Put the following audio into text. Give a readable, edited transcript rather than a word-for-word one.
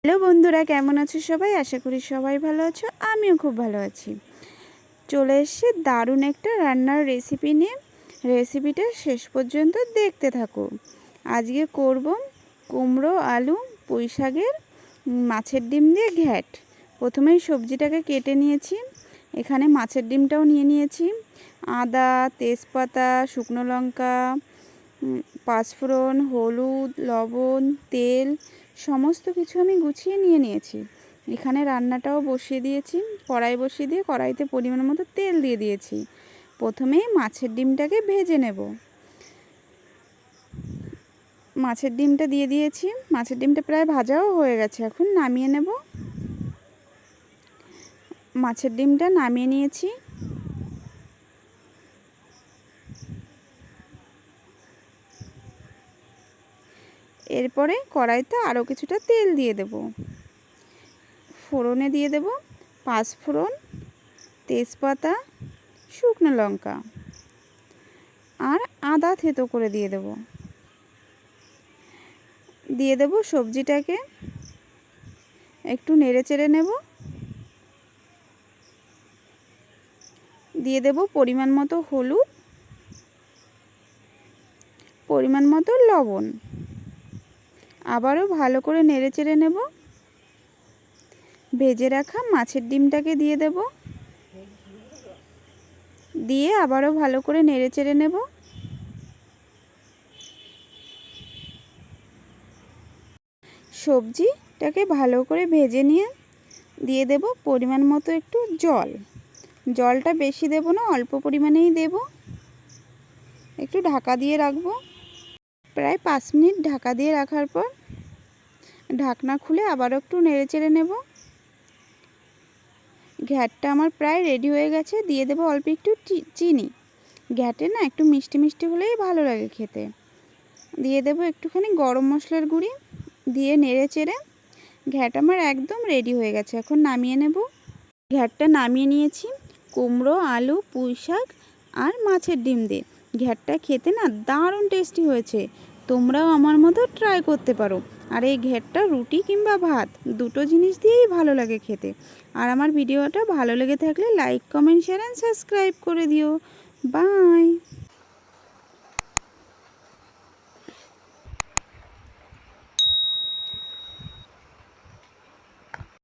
Hello বন্ধুরা, কেমন আছো সবাই? আশা করি সবাই ভালো আছো। আমিও খুব ভালো আছি। চলে এসেছি দারুণ একটা রান্নার রেসিপি নিয়ে। রেসিপিটা শেষ পর্যন্ত দেখতে থাকো। আজকে করব কুমড়ো, আলু, পুঁই শাকের মাছের ডিম দিয়ে ঘ্যাট। প্রথমেই সবজিটাকে কেটে নিয়েছি। এখানে মাছের ডিমটাও নিয়ে নিয়েছি। আদা, তেজপাতা, শুকনো লঙ্কা, পাঁচফোড়ন, হলুদ, লবণ, তেল সমস্ত কিছু আমি গুছিয়ে নিয়েছি। এখানে রান্নাটাও বসিয়ে দিয়েছি। কড়াই বসিয়ে দিয়ে কড়াইতে পরিমাণ মতো তেল দিয়ে দিয়েছি। প্রথমেই মাছের ডিমটাকে ভেজে নেব। মাছের ডিমটা দিয়ে দিয়েছি। মাছের ডিমটা প্রায় ভাজাও হয়ে গেছে, এখন নামিয়ে নেব। মাছের ডিমটা নামিয়ে নিয়েছি। এরপরে কড়াইতে আরও কিছুটা তেল দিয়ে দেব। ফোড়নে দিয়ে দেব পাঁচফোড়ন, তেজপাতা, শুকনো লঙ্কা আর আদা থেতো করে দিয়ে দেব সবজিটাকে একটু নেড়ে চেড়ে নেব। দিয়ে দেব পরিমাণ মতো হলুদ, পরিমাণ মতো লবণ। আবারও ভালো করে নেড়ে চেড়ে নেব। ভেজে রাখা মাছের ডিমটাকে দিয়ে দেব। দিয়ে আবারও ভালো করে নেড়ে চেড়ে নেব। সবজিটাকে ভালো করে ভেজে নিয়ে দিয়ে দেব পরিমাণ মতো একটু জল। জলটা বেশি দেব না, অল্প পরিমাণেই দেব। একটু ঢাকা দিয়ে রাখবো। প্রায় 5 মিনিট ঢাকা দিয়ে রাখার পর ঢাকনা খুলে আবারও একটু নেড়ে চেড়ে নেব। ঘ্যাটটা আমার প্রায় রেডি হয়ে গেছে। দিয়ে দেব অল্প একটু চিনি। ঘ্যাটে না একটু মিষ্টি মিষ্টি হলেই ভালো লাগে খেতে। দিয়ে দেব একটুখানি গরম মশলার গুঁড়ি। দিয়ে নেড়ে চেড়ে ঘ্যাট আমার একদম রেডি হয়ে গেছে। এখন নামিয়ে নেব। ঘ্যাটটা নামিয়ে নিয়েছি। কুমড়ো, আলু, পুঁই শাক আর মাছের ডিম দিয়ে ঘ্যাটটা খেতে না দারুণ টেস্টি হয়েছে। তোমরাও আমার মতো ট্রাই করতে পারো। আর এই ঘ্যাটটা রুটি কিংবা ভাত দুটো জিনিস দিয়েই ভালো লাগে খেতে। আর আমার ভিডিওটা ভালো লেগে থাকলে like, comment, share and subscribe করে দিও। বাই।